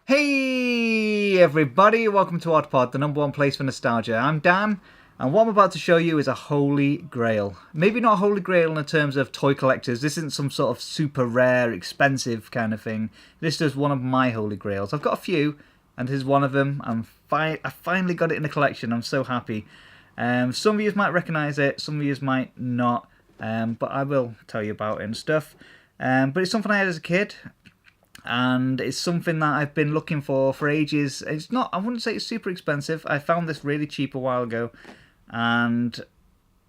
Hey everybody, welcome to OddPod, the #1 place for nostalgia. I'm Dan, and what I'm about to show you is a holy grail. Maybe not a holy grail in terms of toy collectors. This isn't some sort of super rare, expensive kind of thing. This is one of my holy grails. I've got a few, and this is one of them. I finally got it in the collection. I'm so happy. Some of you might recognise it, some of you might not, but I will tell you about it and stuff. But it's something I had as a kid. And it's something that I've been looking for ages. It's not, I wouldn't say it's super expensive. I found this really cheap a while ago. And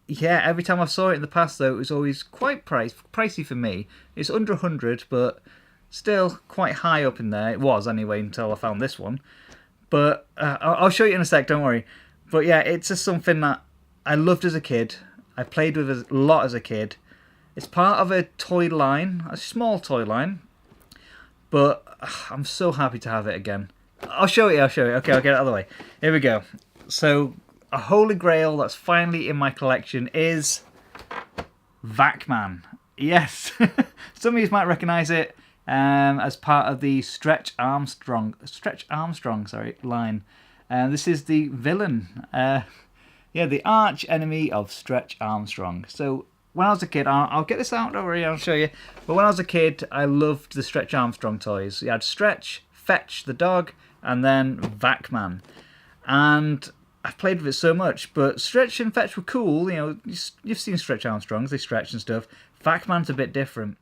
yeah, every time I saw it in the past though, it was always quite pricey for me. It's under 100, but still quite high up in there. It was anyway until I found this one. But I'll show you in a sec, don't worry. But yeah, it's just something that I loved as a kid. I played with a lot as a kid. It's part of a toy line, a small toy line. But I'm so happy to have it again. I'll show you. Okay, I'll get it out of the way. Here we go. So, a holy grail that's finally in my collection is Vac-Man. Yes. Some of you might recognise it as part of the Stretch Armstrong line. This is the villain. The arch enemy of Stretch Armstrong. So, when I was a kid, I'll get this out, don't worry, I'll show you. But when I was a kid, I loved the Stretch Armstrong toys. You had Stretch, Fetch, the dog, and then Vac-Man. And I've played with it so much, but Stretch and Fetch were cool. You know, you've seen Stretch Armstrongs, they stretch and stuff. Vac-Man's a bit different.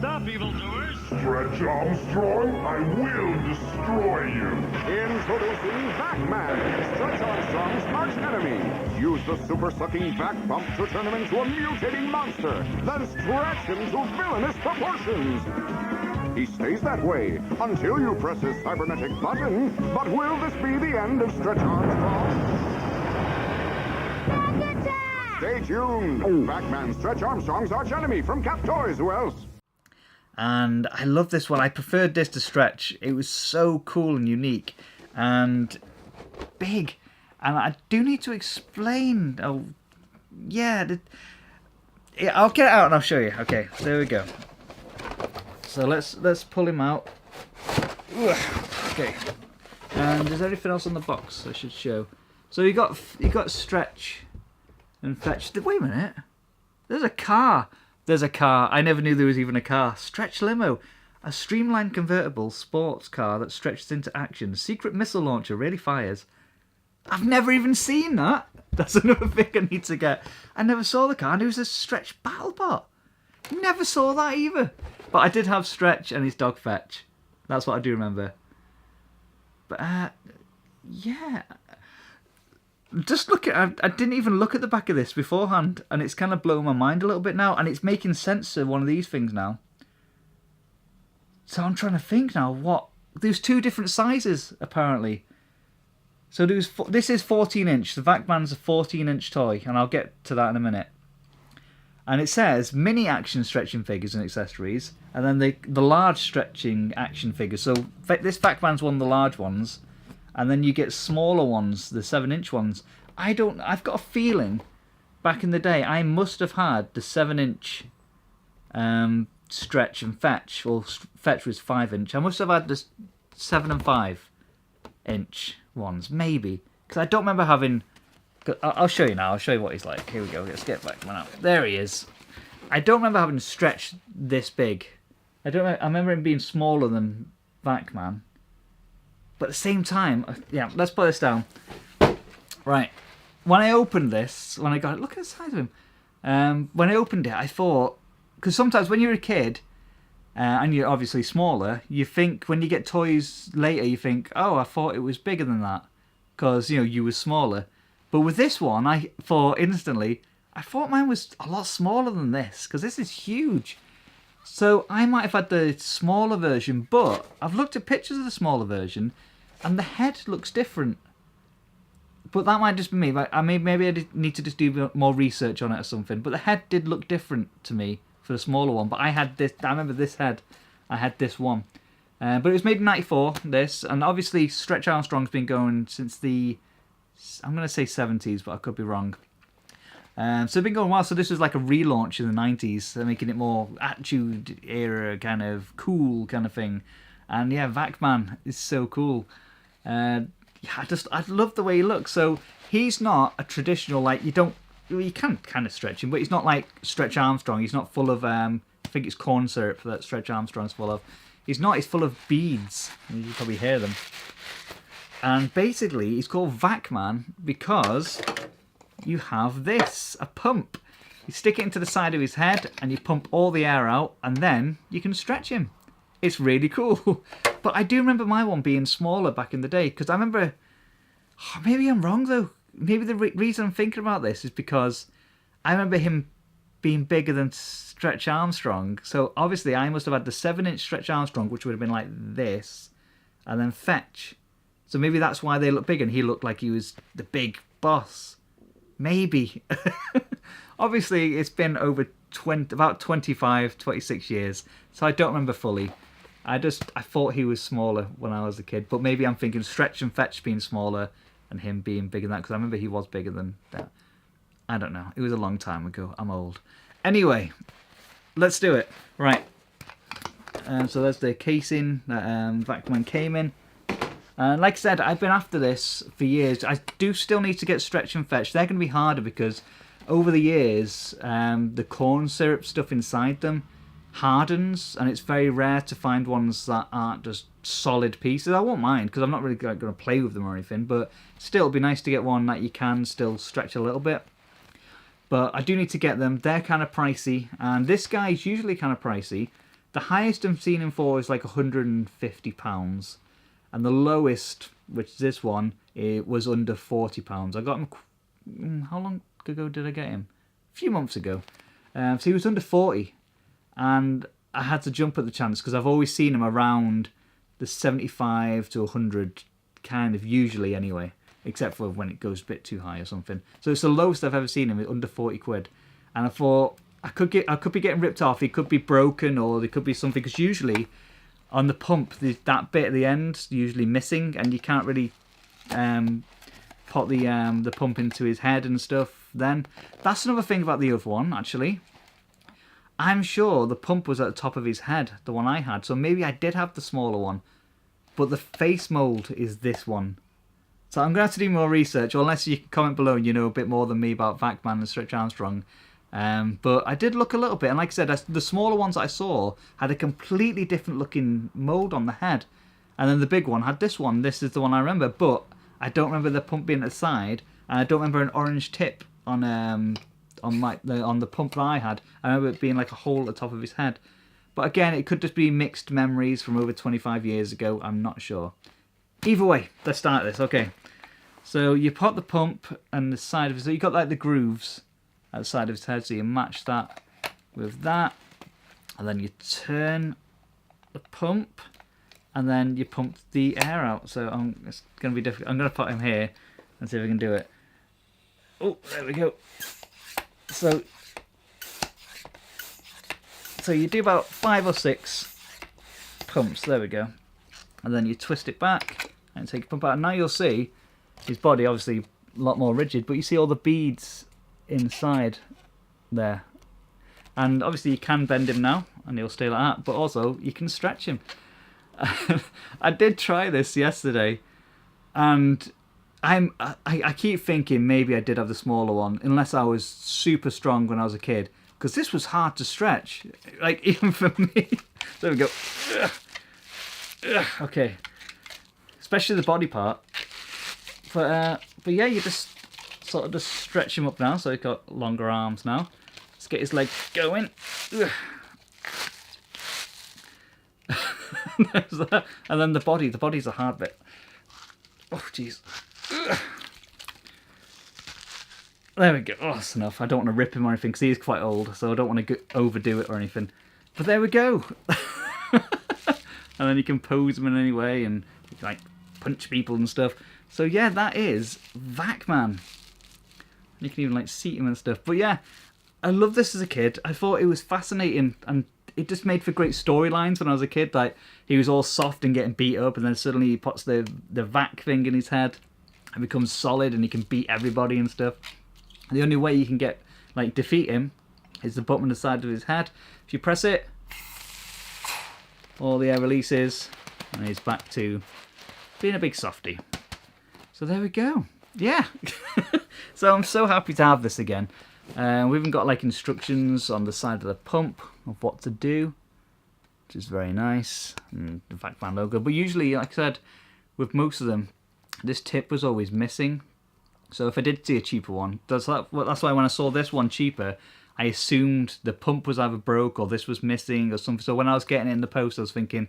Stop, evildoers! Stretch Armstrong, I will destroy you! Introducing Vac-Man, Stretch Armstrong's arch-enemy. Use the super-sucking back bump to turn him into a mutating monster, then stretch him to villainous proportions. He stays that way until you press his cybernetic button. But will this be the end of Stretch Armstrong? Stay tuned! Vac-Man, Stretch Armstrong's arch-enemy from Cap Toys. Who else? And I love this one. I preferred this to Stretch. It was so cool and unique and big. And I do need to explain. Oh, yeah. I'll get it out and I'll show you. Okay, there we go. So let's pull him out. Okay. And there's everything else on the box I should show. So you got Stretch and Fetch. Wait a minute. There's a car. There's a car. I never knew there was even a car. Stretch Limo. A streamlined convertible sports car that stretches into action. Secret missile launcher really fires. I've never even seen that. That's another thing I need to get. I never saw the car. And it was a Stretch Battlebot. Never saw that either. But I did have Stretch and his dog Fetch. That's what I do remember. But, yeah. Just look at, I didn't even look at the back of this beforehand, and it's kind of blown my mind a little bit now, and it's making sense of one of these things now. So I'm trying to think now, there's two different sizes, apparently. So this is 14-inch, the Vac-Man's a 14-inch toy, and I'll get to that in a minute. And it says, mini action stretching figures and accessories, and then the large stretching action figures. So this Vac-Man's one of the large ones. And then you get smaller ones, the 7-inch ones. I've got a feeling, back in the day, I must have had the 7-inch Stretch and Fetch, or Fetch was 5-inch. I must have had the 7 and 5-inch ones, maybe. Because I don't remember having... I'll show you now, I'll show you what he's like. Here we go, let's get Vac-Man out. There he is. I don't remember having Stretch this big. I remember him being smaller than Vac-Man. But at the same time, yeah, let's put this down. Right. When I opened this, when I got it, look at the size of him. When I opened it, I thought, because sometimes when you're a kid, and you're obviously smaller, you think, when you get toys later, you think, oh, I thought it was bigger than that. Because, you were smaller. But with this one, I thought instantly, I thought mine was a lot smaller than this, because this is huge. So I might have had the smaller version, but I've looked at pictures of the smaller version, and the head looks different. But that might just be me. Maybe I need to just do more research on it or something. But the head did look different to me for the smaller one. But I had this. I remember this head. I had this one. But it was made in '94. This, and obviously Stretch Armstrong's been going since the, I'm going to say 70s, but I could be wrong. So it's been going a while. So this was like a relaunch in the 90s, making it more Attitude Era kind of cool kind of thing. And yeah, Vac-Man is so cool. Yeah, I love the way he looks. So he's not a traditional, like, you can kind of stretch him, but he's not like Stretch Armstrong. He's not full of, I think it's corn syrup that Stretch Armstrong's full of. He's not, he's full of beads. You can probably hear them. And basically, he's called Vac-Man because you have this, a pump. You stick it into the side of his head and you pump all the air out, and then you can stretch him. It's really cool. But I do remember my one being smaller back in the day, because I remember, maybe I'm wrong though. Maybe the reason I'm thinking about this is because I remember him being bigger than Stretch Armstrong. So obviously I must have had the 7-inch Stretch Armstrong, which would have been like this, and then Fetch. So maybe that's why they look big and he looked like he was the big boss. Maybe. Obviously it's been over about 25, 26 years, so I don't remember fully. I thought he was smaller when I was a kid, but maybe I'm thinking Stretch and Fetch being smaller and him being bigger than that, because I remember he was bigger than that. I don't know. It was a long time ago. I'm old. Anyway, let's do it. Right. So there's the casing that Vac-Man came in. And like I said, I've been after this for years. I do still need to get Stretch and Fetch. They're going to be harder because over the years, the corn syrup stuff inside them hardens, and it's very rare to find ones that aren't just solid pieces. I won't mind because I'm not really going to play with them or anything, but still it'd be nice to get one that you can still stretch a little bit. But I do need to get them. They're kind of pricey, and this guy is usually kind of pricey. The highest I've seen him for is like £150, and the lowest, which is this one, it was under £40. I got him, how long ago did I get him? A few months ago. So he was under 40, and I had to jump at the chance because I've always seen him around the 75 to 100 kind of, usually anyway, except for when it goes a bit too high or something. So it's the lowest I've ever seen him, under 40 quid. And I thought I could be getting ripped off. He could be broken, or there could be something, because usually on the pump that bit at the end usually missing, and you can't really put the pump into his head and stuff. Then that's another thing about the other one, actually. I'm sure the pump was at the top of his head, the one I had, so maybe I did have the smaller one, but the face mold is this one. So I'm going to have to do more research, or unless you can comment below and you know a bit more than me about Vac-Man and Stretch Armstrong. But I did look a little bit, and like I said, the smaller ones that I saw had a completely different looking mold on the head, and then the big one had this one. This is the one I remember, but I don't remember the pump being at the side, and I don't remember an orange tip on the pump that I had. I remember it being like a hole at the top of his head. But again, it could just be mixed memories from over 25 years ago. I'm not sure. Either way, let's start this. Okay, so you put the pump and the side of it. So you got like the grooves at the side of his head. So you match that with that, and then you turn the pump, and then you pump the air out. So it's going to be difficult. I'm going to put him here and see if I can do it. Oh, there we go. So you do about 5 or 6 pumps. There we go. And then you twist it back and take a pump out. And now you'll see his body obviously a lot more rigid, but you see all the beads inside there. And obviously you can bend him now and he'll stay like that, but also you can stretch him. I did try this yesterday, and I keep thinking maybe I did have the smaller one, unless I was super strong when I was a kid, because this was hard to stretch, like even for me. There we go. Okay, especially the body part. But yeah, you just sort of just stretch him up now, so he's got longer arms now. Let's get his legs going. There's that. And then the body's a hard bit. Oh jeez. There we go. Oh, that's enough. I don't want to rip him or anything because he's quite old, so I don't want to overdo it or anything. But there we go. And then you can pose him in any way and like punch people and stuff. So yeah, that is Vac-Man. You can even like seat him and stuff. But yeah, I loved this as a kid. I thought it was fascinating, and it just made for great storylines when I was a kid. Like, he was all soft and getting beat up, and then suddenly he puts the vac thing in his head and becomes solid, and he can beat everybody and stuff. The only way you can defeat him is the button on the side of his head. If you press it, all the air releases, And he's back to being a big softie. So there we go. Yeah. So I'm so happy to have this again. We even got like instructions on the side of the pump of what to do, which is very nice. And the Vac-Man logo. But usually, like I said, with most of them, this tip was always missing. So if I did see a cheaper one, that's why when I saw this one cheaper, I assumed the pump was either broke or this was missing or something. So when I was getting it in the post, I was thinking,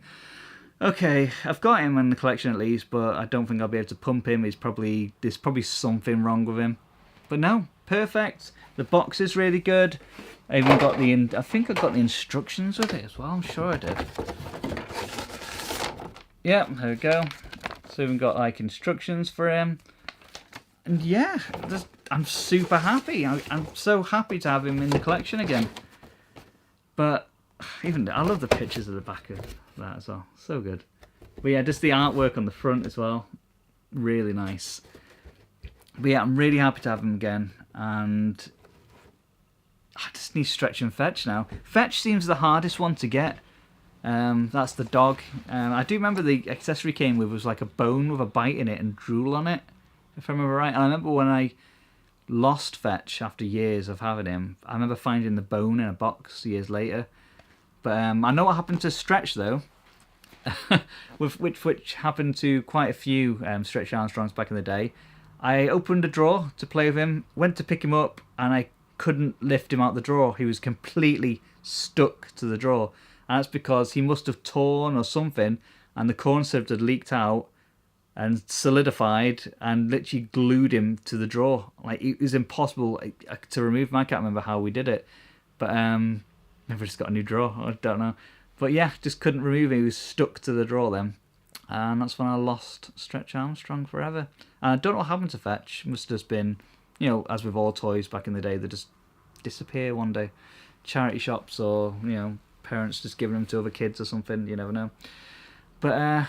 okay, I've got him in the collection at least, but I don't think I'll be able to pump him. There's probably something wrong with him. But no, perfect. The box is really good. I even got I think I got the instructions with it as well. I'm sure I did. Yeah, there we go. So even got like instructions for him. And yeah, I'm super happy. I'm so happy to have him in the collection again. But even I love the pictures of the back of that as well. So good. But yeah, just the artwork on the front as well. Really nice. But yeah, I'm really happy to have him again. And I just need Stretch and Fetch now. Fetch seems the hardest one to get. That's the dog. I do remember the accessory came with was like a bone with a bite in it and drool on it, if I remember right. And I remember when I lost Fetch after years of having him, I remember finding the bone in a box years later. But I know what happened to Stretch though, which happened to quite a few Stretch Armstrongs back in the day. I opened a drawer to play with him, went to pick him up, and I couldn't lift him out the drawer. He was completely stuck to the drawer. And that's because he must have torn or something, and the corn syrup had leaked out and solidified and literally glued him to the drawer. Like, it was impossible to remove him. I can't remember how we did it. But maybe I just got a new drawer. I don't know. But yeah, just couldn't remove him. He was stuck to the drawer then. And that's when I lost Stretch Armstrong forever. And I don't know what happened to Fetch. It must have just been, you know, as with all toys back in the day, they just disappear one day. Charity shops or, you know, parents just giving them to other kids or something. You never know. But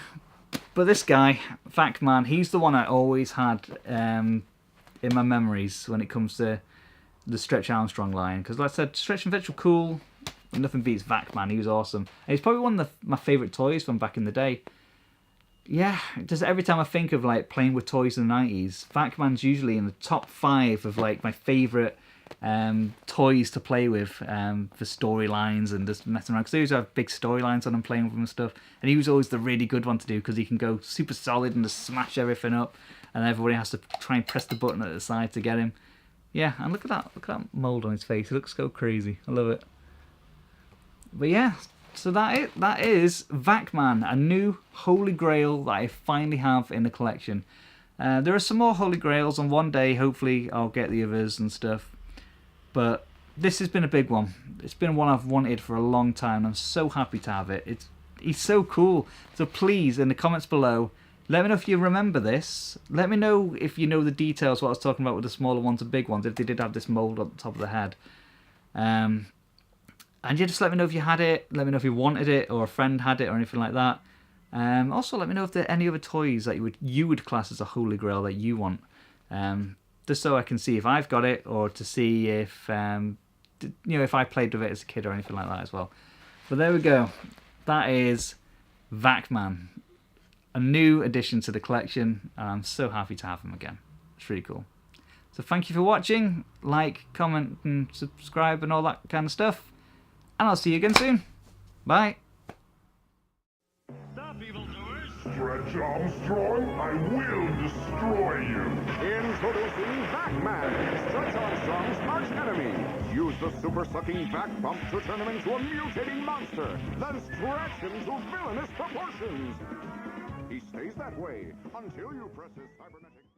this guy, Vac-Man, he's the one I always had in my memories when it comes to the Stretch Armstrong line. Because like I said, Stretch and Fetch were cool. Nothing beats Vac-Man. He was awesome. And he's probably one of my favourite toys from back in the day. Yeah, just every time I think of like playing with toys in the 90s, Vac-Man's usually in the top 5 of like my favourite toys to play with for storylines and just messing around. Because they always have big storylines on them, playing with them and stuff. And he was always the really good one to do because he can go super solid and just smash everything up. And everybody has to try and press the button at the side to get him. Yeah, and look at that mould on his face. It looks so crazy. I love it. But yeah, so that is Vac-Man, a new Holy Grail that I finally have in the collection. There are some more Holy Grails, and one day, hopefully, I'll get the others and stuff. But this has been a big one. It's been one I've wanted for a long time. I'm so happy to have it. He's so cool. So please, in the comments below, let me know if you remember this. Let me know if you know the details, what I was talking about with the smaller ones and big ones, if they did have this mould on the top of the head. And yeah, just let me know if you had it. Let me know if you wanted it or a friend had it or anything like that. Also, let me know if there are any other toys that you would class as a Holy Grail that you want. Just so I can see if I've got it or to see if if I played with it as a kid or anything like that as well. But there we go. That is Vac-Man, a new addition to the collection, and I'm so happy to have him again. It's really cool. So thank you for watching. Like, comment, and subscribe, and all that kind of stuff. And I'll see you again soon. Bye. Stop, evildoers! Stretch Armstrong, I will destroy you. Introducing Vac-Man, Stretch Armstrong's arch-enemy. Use the super-sucking vac pump to turn him into a mutating monster, then stretch him to villainous proportions. He stays that way until you press his cybernetic...